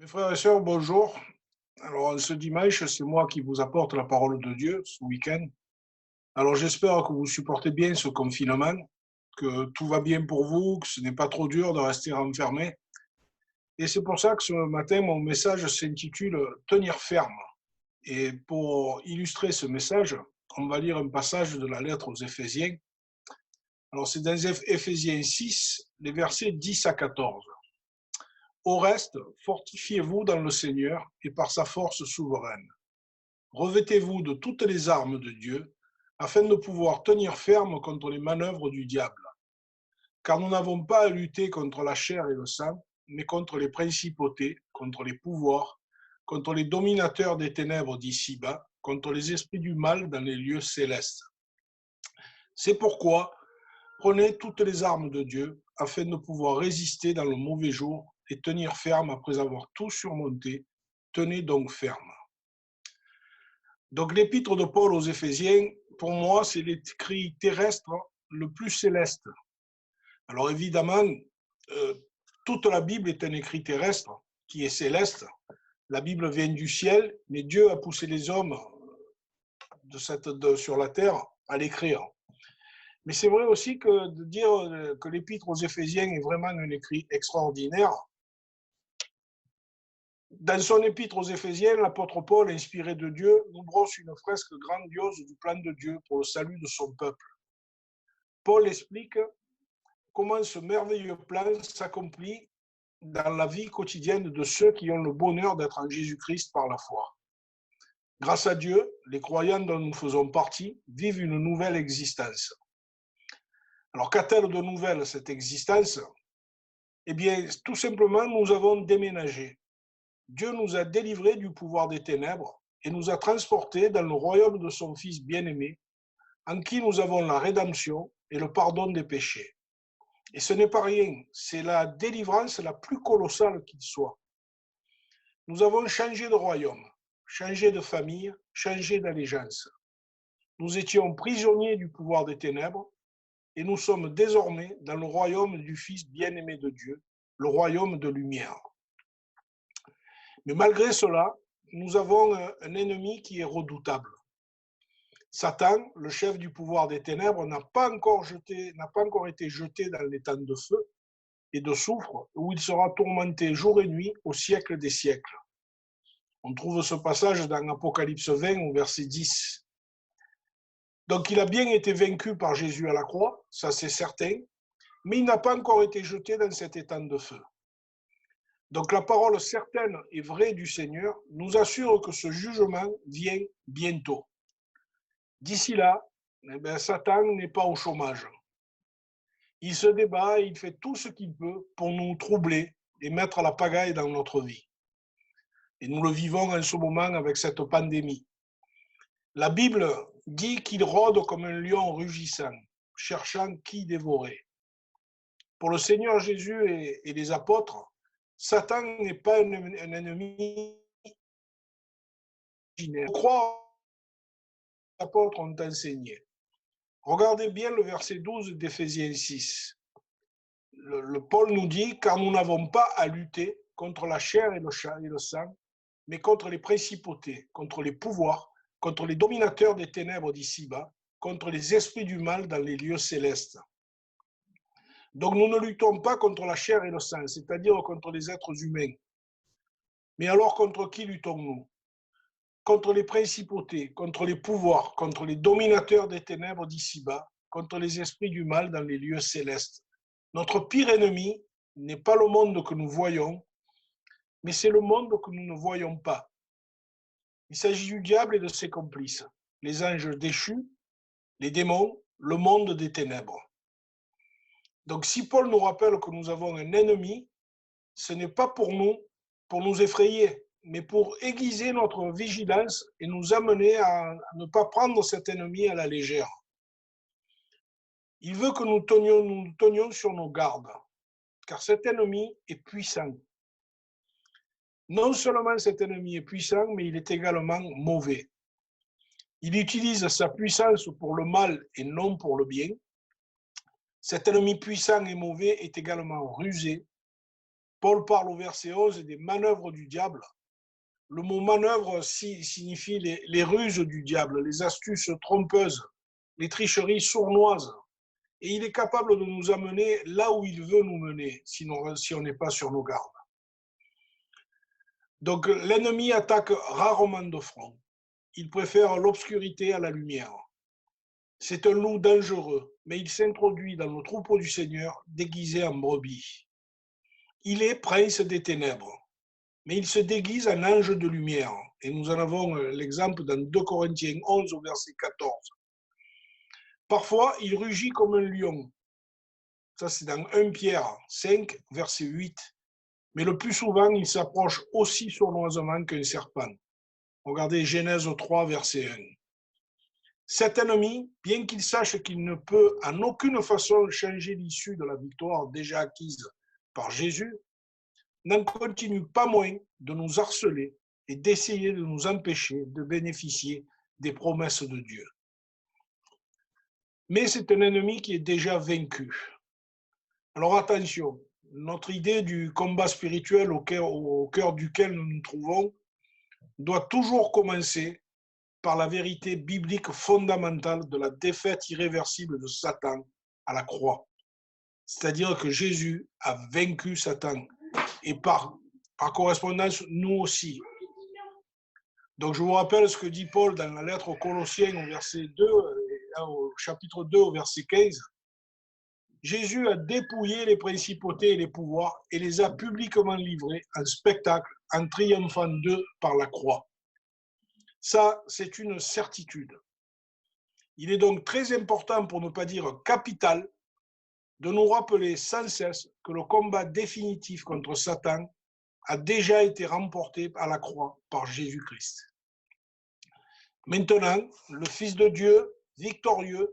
Mes frères et sœurs, bonjour. Alors, ce dimanche, c'est moi qui vous apporte la parole de Dieu ce week-end. Alors, j'espère que vous supportez bien ce confinement, que tout va bien pour vous, que ce n'est pas trop dur de rester enfermé. Et c'est pour ça que ce matin, mon message s'intitule Tenir ferme. Et pour illustrer ce message, on va lire un passage de la lettre aux Éphésiens. Alors, c'est dans Éphésiens 6, les versets 10 à 14. Au reste, fortifiez-vous dans le Seigneur et par sa force souveraine. Revêtez-vous de toutes les armes de Dieu, afin de pouvoir tenir ferme contre les manœuvres du diable. Car nous n'avons pas à lutter contre la chair et le sang, mais contre les principautés, contre les pouvoirs, contre les dominateurs des ténèbres d'ici-bas, contre les esprits du mal dans les lieux célestes. C'est pourquoi prenez toutes les armes de Dieu, afin de pouvoir résister dans le mauvais jour et tenir ferme après avoir tout surmonté. Tenez donc ferme. Donc l'épître de Paul aux Éphésiens, pour moi, c'est l'écrit terrestre le plus céleste. Alors évidemment, toute la Bible est un écrit terrestre qui est céleste. La Bible vient du ciel, mais Dieu a poussé les hommes sur la terre à l'écrire. Mais c'est vrai aussi que de dire que l'épître aux Éphésiens est vraiment un écrit extraordinaire. Dans son épître aux Éphésiens, l'apôtre Paul, inspiré de Dieu, nous brosse une fresque grandiose du plan de Dieu pour le salut de son peuple. Paul explique comment ce merveilleux plan s'accomplit dans la vie quotidienne de ceux qui ont le bonheur d'être en Jésus-Christ par la foi. Grâce à Dieu, les croyants dont nous faisons partie vivent une nouvelle existence. Alors, qu'a-t-elle de nouvelle cette existence? Eh bien, tout simplement, nous avons déménagé. Dieu nous a délivrés du pouvoir des ténèbres et nous a transportés dans le royaume de son Fils bien-aimé, en qui nous avons la rédemption et le pardon des péchés. Et ce n'est pas rien, c'est la délivrance la plus colossale qu'il soit. Nous avons changé de royaume, changé de famille, changé d'allégeance. Nous étions prisonniers du pouvoir des ténèbres et nous sommes désormais dans le royaume du Fils bien-aimé de Dieu, le royaume de lumière. Mais malgré cela, nous avons un ennemi qui est redoutable. Satan, le chef du pouvoir des ténèbres, n'a pas encore été jeté dans l'étang de feu et de soufre, où il sera tourmenté jour et nuit au siècle des siècles. On trouve ce passage dans Apocalypse 20 au verset 10. Donc il a bien été vaincu par Jésus à la croix, ça c'est certain, mais il n'a pas encore été jeté dans cet étang de feu. Donc la parole certaine et vraie du Seigneur nous assure que ce jugement vient bientôt. D'ici là, Satan n'est pas au chômage. Il se débat et il fait tout ce qu'il peut pour nous troubler et mettre la pagaille dans notre vie. Et nous le vivons en ce moment avec cette pandémie. La Bible dit qu'il rôde comme un lion rugissant, cherchant qui dévorer. Pour le Seigneur Jésus et les apôtres, Satan n'est pas un ennemi imaginaire. Croire que les apôtres ont enseigné. Regardez bien le verset 12 d'Éphésiens 6. Le Paul nous dit « Car nous n'avons pas à lutter contre la chair et le sang, mais contre les principautés, contre les pouvoirs, contre les dominateurs des ténèbres d'ici-bas, contre les esprits du mal dans les lieux célestes. » Donc nous ne luttons pas contre la chair et le sang, c'est-à-dire contre les êtres humains. Mais alors contre qui luttons-nous? Contre les principautés, contre les pouvoirs, contre les dominateurs des ténèbres d'ici-bas, contre les esprits du mal dans les lieux célestes. Notre pire ennemi n'est pas le monde que nous voyons, mais c'est le monde que nous ne voyons pas. Il s'agit du diable et de ses complices, les anges déchus, les démons, le monde des ténèbres. Donc si Paul nous rappelle que nous avons un ennemi, ce n'est pas pour nous effrayer, mais pour aiguiser notre vigilance et nous amener à ne pas prendre cet ennemi à la légère. Il veut que nous tenions sur nos gardes, car cet ennemi est puissant. Non seulement cet ennemi est puissant, mais il est également mauvais. Il utilise sa puissance pour le mal et non pour le bien. Cet ennemi puissant et mauvais est également rusé, Paul parle au verset 11 des manœuvres du diable. Le mot manœuvre signifie les ruses du diable, les astuces trompeuses, les tricheries sournoises. Et il est capable de nous amener là où il veut nous mener, si on n'est pas sur nos gardes. Donc l'ennemi attaque rarement de front. Il préfère l'obscurité à la lumière. C'est un loup dangereux, mais il s'introduit dans le troupeau du Seigneur déguisé en brebis. Il est prince des ténèbres, mais il se déguise en ange de lumière. Et nous en avons l'exemple dans 2 Corinthiens 11 au verset 14. Parfois, il rugit comme un lion. Ça, c'est dans 1 Pierre 5, verset 8. Mais le plus souvent, il s'approche aussi sournoisement qu'un serpent. Regardez Genèse 3, verset 1. Cet ennemi, bien qu'il sache qu'il ne peut en aucune façon changer l'issue de la victoire déjà acquise par Jésus, n'en continue pas moins de nous harceler et d'essayer de nous empêcher de bénéficier des promesses de Dieu. Mais c'est un ennemi qui est déjà vaincu. Alors attention, notre idée du combat spirituel au cœur duquel nous nous trouvons doit toujours commencer par la vérité biblique fondamentale de la défaite irréversible de Satan à la croix. C'est-à-dire que Jésus a vaincu Satan. Et par correspondance, nous aussi. Donc je vous rappelle ce que dit Paul dans la lettre aux Colossiens au verset 2, au chapitre 2 au verset 15. Jésus a dépouillé les principautés et les pouvoirs et les a publiquement livrés en spectacle en triomphant d'eux par la croix. Ça, c'est une certitude. Il est donc très important, pour ne pas dire capital, de nous rappeler sans cesse que le combat définitif contre Satan a déjà été remporté à la croix par Jésus-Christ. Maintenant, le Fils de Dieu, victorieux,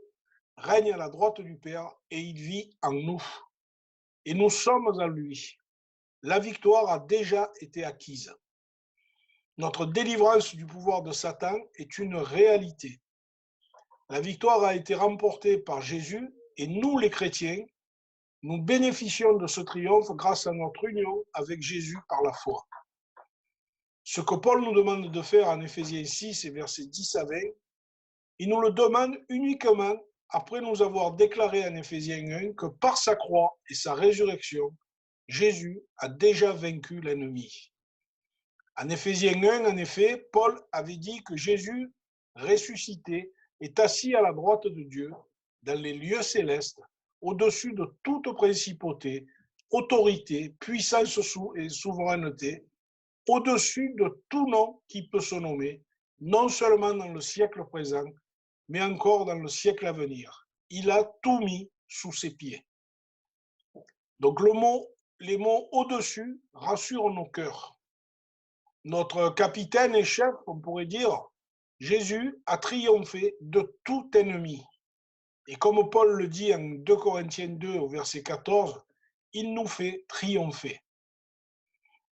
règne à la droite du Père et il vit en nous. Et nous sommes en lui. La victoire a déjà été acquise. Notre délivrance du pouvoir de Satan est une réalité. La victoire a été remportée par Jésus et nous, les chrétiens, nous bénéficions de ce triomphe grâce à notre union avec Jésus par la foi. Ce que Paul nous demande de faire en Éphésiens 6 et versets 10 à 20, il nous le demande uniquement après nous avoir déclaré en Éphésiens 1 que par sa croix et sa résurrection, Jésus a déjà vaincu l'ennemi. En Éphésiens 1, en effet, Paul avait dit que Jésus, ressuscité, est assis à la droite de Dieu, dans les lieux célestes, au-dessus de toute principauté, autorité, puissance et souveraineté, au-dessus de tout nom qui peut se nommer, non seulement dans le siècle présent, mais encore dans le siècle à venir. Il a tout mis sous ses pieds. Donc les mots au-dessus rassurent nos cœurs. Notre capitaine et chef, on pourrait dire, Jésus a triomphé de tout ennemi. Et comme Paul le dit en 2 Corinthiens 2 au verset 14, il nous fait triompher.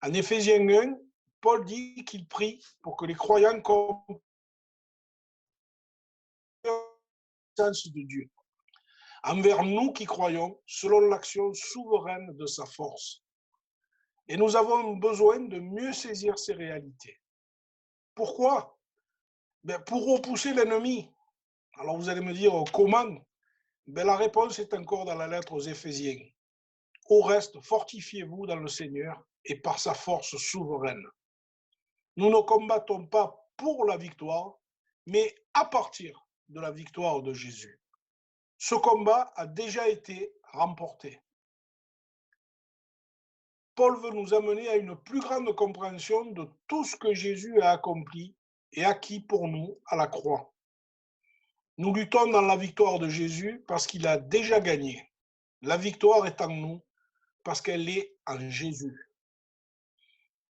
En Éphésiens 1, Paul dit qu'il prie pour que les croyants comprennent la puissance de Dieu envers nous qui croyons selon l'action souveraine de sa force. Et nous avons besoin de mieux saisir ces réalités. Pourquoi? Pour repousser l'ennemi. Alors vous allez me dire comment? La réponse est encore dans la lettre aux Éphésiens. Au reste, fortifiez-vous dans le Seigneur et par sa force souveraine. Nous ne combattons pas pour la victoire, mais à partir de la victoire de Jésus. Ce combat a déjà été remporté. Paul veut nous amener à une plus grande compréhension de tout ce que Jésus a accompli et acquis pour nous à la croix. Nous luttons dans la victoire de Jésus parce qu'il a déjà gagné. La victoire est en nous parce qu'elle est en Jésus.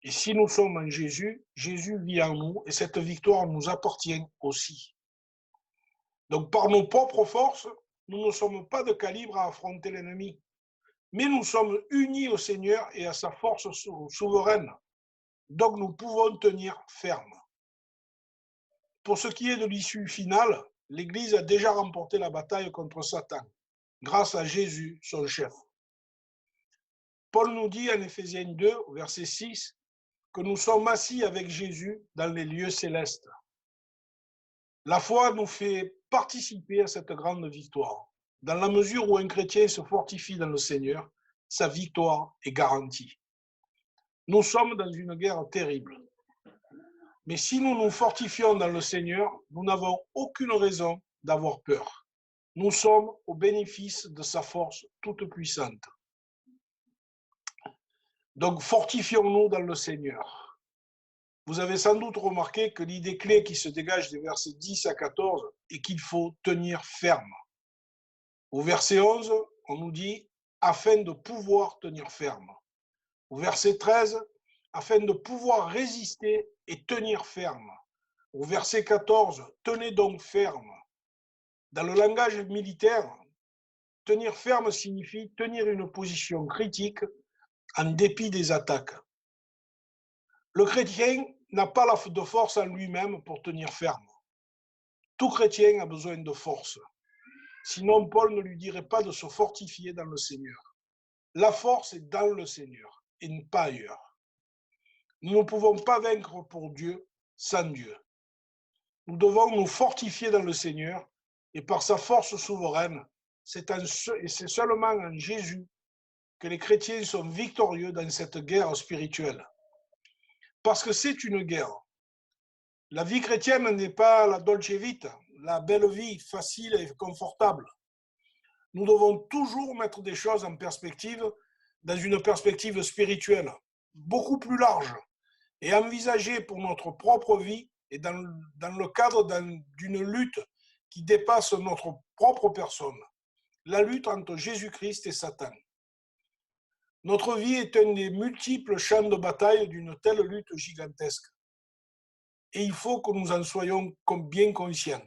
Et si nous sommes en Jésus, Jésus vit en nous et cette victoire nous appartient aussi. Donc par nos propres forces, nous ne sommes pas de calibre à affronter l'ennemi, mais nous sommes unis au Seigneur et à sa force souveraine. Donc nous pouvons tenir ferme. Pour ce qui est de l'issue finale, l'Église a déjà remporté la bataille contre Satan, grâce à Jésus, son chef. Paul nous dit en Éphésiens 2, verset 6, que nous sommes assis avec Jésus dans les lieux célestes. La foi nous fait participer à cette grande victoire. Dans la mesure où un chrétien se fortifie dans le Seigneur, sa victoire est garantie. Nous sommes dans une guerre terrible. Mais si nous nous fortifions dans le Seigneur, nous n'avons aucune raison d'avoir peur. Nous sommes au bénéfice de sa force toute puissante. Donc, fortifions-nous dans le Seigneur. Vous avez sans doute remarqué que l'idée clé qui se dégage des versets 10 à 14 est qu'il faut tenir ferme. Au verset 11, on nous dit « afin de pouvoir tenir ferme ». Au verset 13, « afin de pouvoir résister et tenir ferme ». Au verset 14, « tenez donc ferme ». Dans le langage militaire, tenir ferme signifie tenir une position critique en dépit des attaques. Le chrétien n'a pas de force en lui-même pour tenir ferme. Tout chrétien a besoin de force. Sinon, Paul ne lui dirait pas de se fortifier dans le Seigneur. La force est dans le Seigneur et pas ailleurs. Nous ne pouvons pas vaincre pour Dieu sans Dieu. Nous devons nous fortifier dans le Seigneur et par sa force souveraine, c'est seulement en Jésus que les chrétiens sont victorieux dans cette guerre spirituelle. Parce que c'est une guerre. La vie chrétienne n'est pas la dolce vita, la belle vie facile et confortable. Nous devons toujours mettre des choses en perspective, dans une perspective spirituelle, beaucoup plus large, et envisager pour notre propre vie et dans le cadre d'une lutte qui dépasse notre propre personne, la lutte entre Jésus-Christ et Satan. Notre vie est un des multiples champs de bataille d'une telle lutte gigantesque. Et il faut que nous en soyons bien conscients.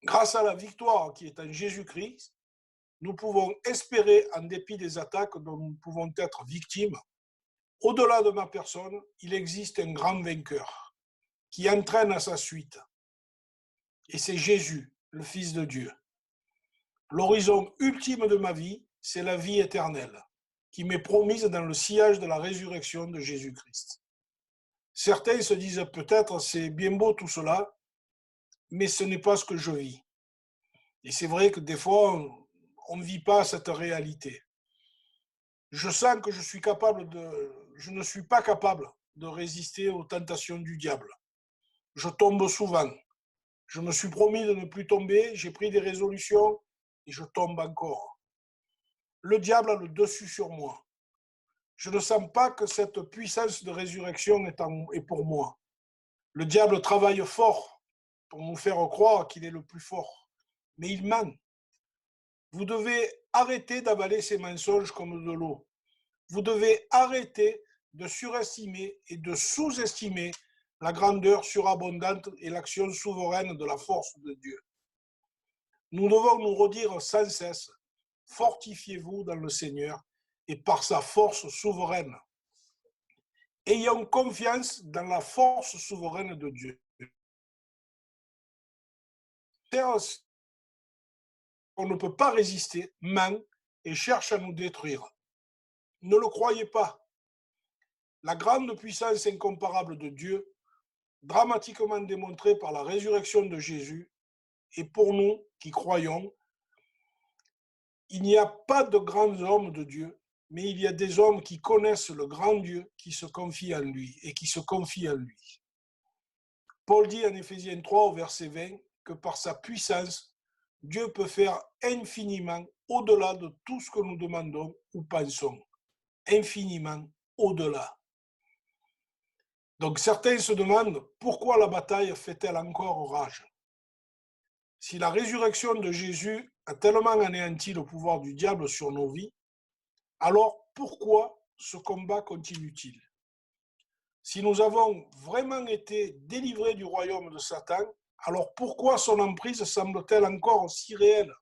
Grâce à la victoire qui est en Jésus-Christ, nous pouvons espérer, en dépit des attaques dont nous pouvons être victimes, au-delà de ma personne, il existe un grand vainqueur qui entraîne à sa suite. Et c'est Jésus, le Fils de Dieu. L'horizon ultime de ma vie, c'est la vie éternelle, qui m'est promise dans le sillage de la résurrection de Jésus-Christ. Certains se disent peut-être c'est bien beau tout cela, mais ce n'est pas ce que je vis. Et c'est vrai que des fois, on ne vit pas cette réalité. Je sens que je ne suis pas capable de résister aux tentations du diable. Je tombe souvent. Je me suis promis de ne plus tomber, j'ai pris des résolutions et je tombe encore. Le diable a le dessus sur moi. Je ne sens pas que cette puissance de résurrection est pour moi. Le diable travaille fort pour nous faire croire qu'il est le plus fort, mais il ment. Vous devez arrêter d'avaler ces mensonges comme de l'eau. Vous devez arrêter de surestimer et de sous-estimer la grandeur surabondante et l'action souveraine de la force de Dieu. Nous devons nous redire sans cesse, fortifiez-vous dans le Seigneur et par sa force souveraine. Ayons confiance dans la force souveraine de Dieu. On ne peut pas résister, ment et cherche à nous détruire. Ne le croyez pas. La grande puissance incomparable de Dieu, dramatiquement démontrée par la résurrection de Jésus, et pour nous qui croyons, il n'y a pas de grands hommes de Dieu, mais il y a des hommes qui connaissent le grand Dieu, qui se confient en lui et qui se confient en lui. Paul dit en Éphésiens 3 au verset 20 que par sa puissance, Dieu peut faire infiniment au-delà de tout ce que nous demandons ou pensons. Infiniment au-delà. Donc certains se demandent pourquoi la bataille fait-elle encore rage? Si la résurrection de Jésus a tellement anéanti le pouvoir du diable sur nos vies, alors pourquoi ce combat continue-t-il? Si nous avons vraiment été délivrés du royaume de Satan, alors pourquoi son emprise semble-t-elle encore si réelle?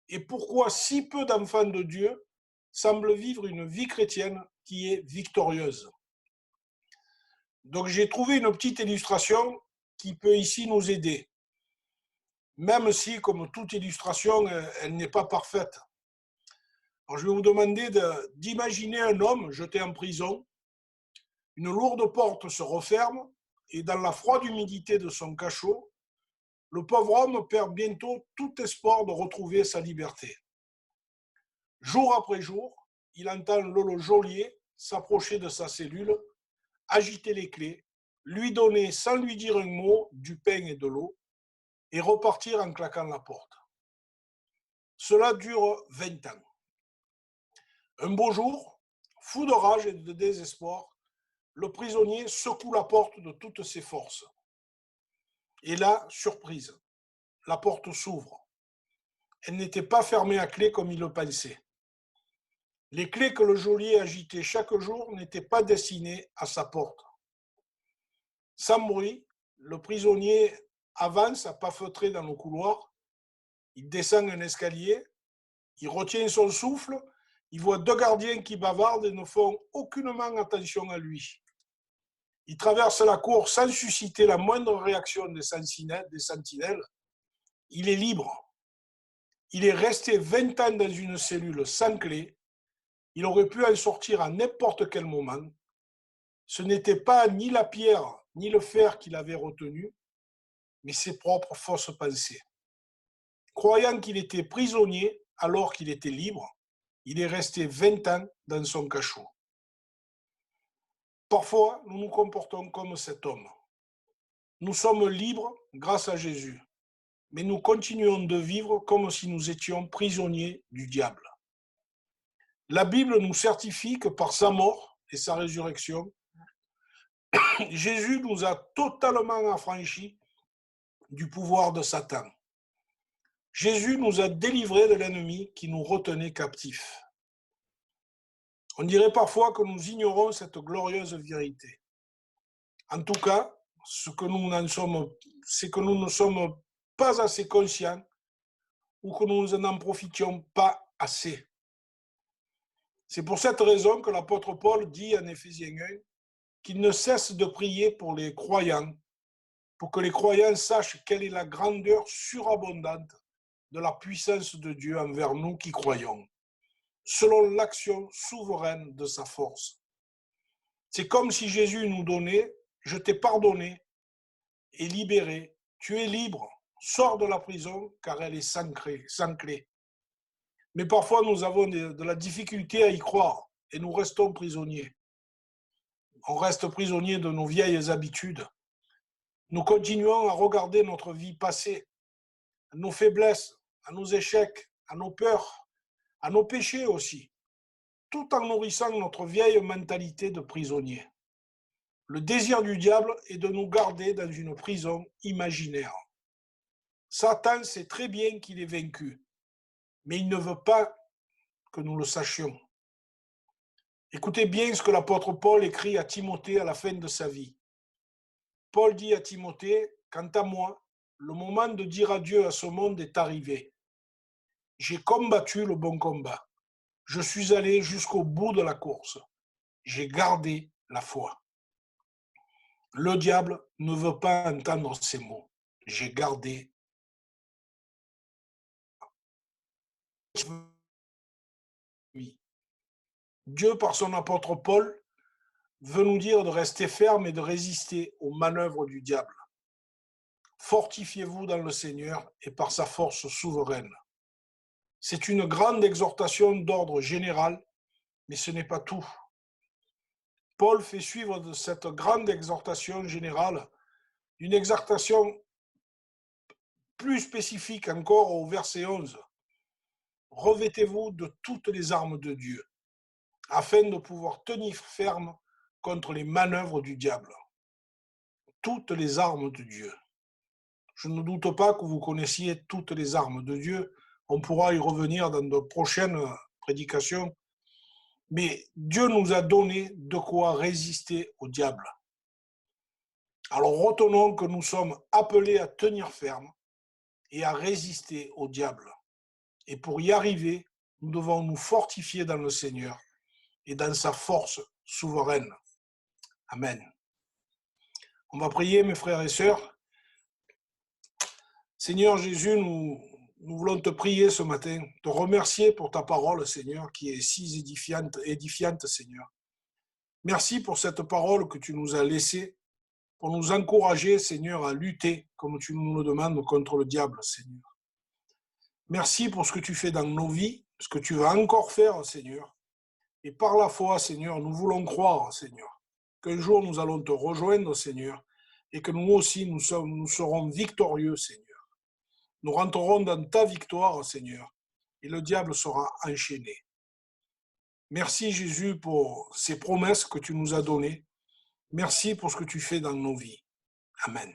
Et pourquoi si peu d'enfants de Dieu semblent vivre une vie chrétienne qui est victorieuse? Donc j'ai trouvé une petite illustration qui peut ici nous aider, même si, comme toute illustration, elle n'est pas parfaite. Alors, je vais vous demander d'imaginer un homme jeté en prison. Une lourde porte se referme et dans la froide humidité de son cachot, le pauvre homme perd bientôt tout espoir de retrouver sa liberté. Jour après jour, il entend Lolo Geôlier s'approcher de sa cellule, agiter les clés, lui donner sans lui dire un mot du pain et de l'eau et repartir en claquant la porte. Cela dure 20 ans. Un beau jour, fou de rage et de désespoir, le prisonnier secoue la porte de toutes ses forces. Et là, surprise, la porte s'ouvre. Elle n'était pas fermée à clé comme il le pensait. Les clés que le geôlier agitait chaque jour n'étaient pas destinées à sa porte. Sans bruit, le prisonnier avance à pas feutrés dans le couloir. Il descend un escalier, il retient son souffle, il voit deux gardiens qui bavardent et ne font aucunement attention à lui. Il traverse la cour sans susciter la moindre réaction des sentinelles. Il est libre. Il est resté 20 ans dans une cellule sans clé. Il aurait pu en sortir à n'importe quel moment. Ce n'était pas ni la pierre ni le fer qui l'avait retenu, mais ses propres fausses pensées. Croyant qu'il était prisonnier alors qu'il était libre, il est resté 20 ans dans son cachot. Parfois, nous nous comportons comme cet homme. Nous sommes libres grâce à Jésus, mais nous continuons de vivre comme si nous étions prisonniers du diable. La Bible nous certifie que par sa mort et sa résurrection, Jésus nous a totalement affranchis du pouvoir de Satan. Jésus nous a délivrés de l'ennemi qui nous retenait captifs. On dirait parfois que nous ignorons cette glorieuse vérité. En tout cas, c'est que nous ne sommes pas assez conscients ou que nous n'en profitions pas assez. C'est pour cette raison que l'apôtre Paul dit en Éphésiens 1 qu'il ne cesse de prier pour les croyants, pour que les croyants sachent quelle est la grandeur surabondante de la puissance de Dieu envers nous qui croyons, selon l'action souveraine de sa force. C'est comme si Jésus nous donnait « Je t'ai pardonné et libéré, tu es libre, sors de la prison car elle est sans clé. » Mais parfois nous avons de la difficulté à y croire et nous restons prisonniers. On reste prisonniers de nos vieilles habitudes. Nous continuons à regarder notre vie passée, à nos faiblesses, à nos échecs, à nos peurs, à nos péchés aussi, tout en nourrissant notre vieille mentalité de prisonnier. Le désir du diable est de nous garder dans une prison imaginaire. Satan sait très bien qu'il est vaincu, mais il ne veut pas que nous le sachions. Écoutez bien ce que l'apôtre Paul écrit à Timothée à la fin de sa vie. Paul dit à Timothée, « Quant à moi, le moment de dire adieu à ce monde est arrivé. J'ai combattu le bon combat. Je suis allé jusqu'au bout de la course. J'ai gardé la foi. » Le diable ne veut pas entendre ces mots. J'ai gardé. Oui. Dieu, par son apôtre Paul, veut nous dire de rester ferme et de résister aux manœuvres du diable. Fortifiez-vous dans le Seigneur et par sa force souveraine. C'est une grande exhortation d'ordre général, mais ce n'est pas tout. Paul fait suivre de cette grande exhortation générale une exhortation plus spécifique encore au verset 11. Revêtez-vous de toutes les armes de Dieu, afin de pouvoir tenir ferme contre les manœuvres du diable. Toutes les armes de Dieu. Je ne doute pas que vous connaissiez toutes les armes de Dieu. On pourra y revenir dans de prochaines prédications. Mais Dieu nous a donné de quoi résister au diable. Alors retenons que nous sommes appelés à tenir ferme et à résister au diable. Et pour y arriver, nous devons nous fortifier dans le Seigneur et dans sa force souveraine. Amen. On va prier, mes frères et sœurs. Seigneur Jésus, nous nous voulons te prier ce matin, te remercier pour ta parole, Seigneur, qui est si édifiante, Seigneur. Merci pour cette parole que tu nous as laissée, pour nous encourager, Seigneur, à lutter, comme tu nous le demandes, contre le diable, Seigneur. Merci pour ce que tu fais dans nos vies, ce que tu vas encore faire, Seigneur. Et par la foi, Seigneur, nous voulons croire, Seigneur, qu'un jour nous allons te rejoindre, Seigneur, et que nous aussi, nous serons victorieux, Seigneur. Nous rentrerons dans ta victoire, Seigneur, et le diable sera enchaîné. Merci, Jésus, pour ces promesses que tu nous as données. Merci pour ce que tu fais dans nos vies. Amen.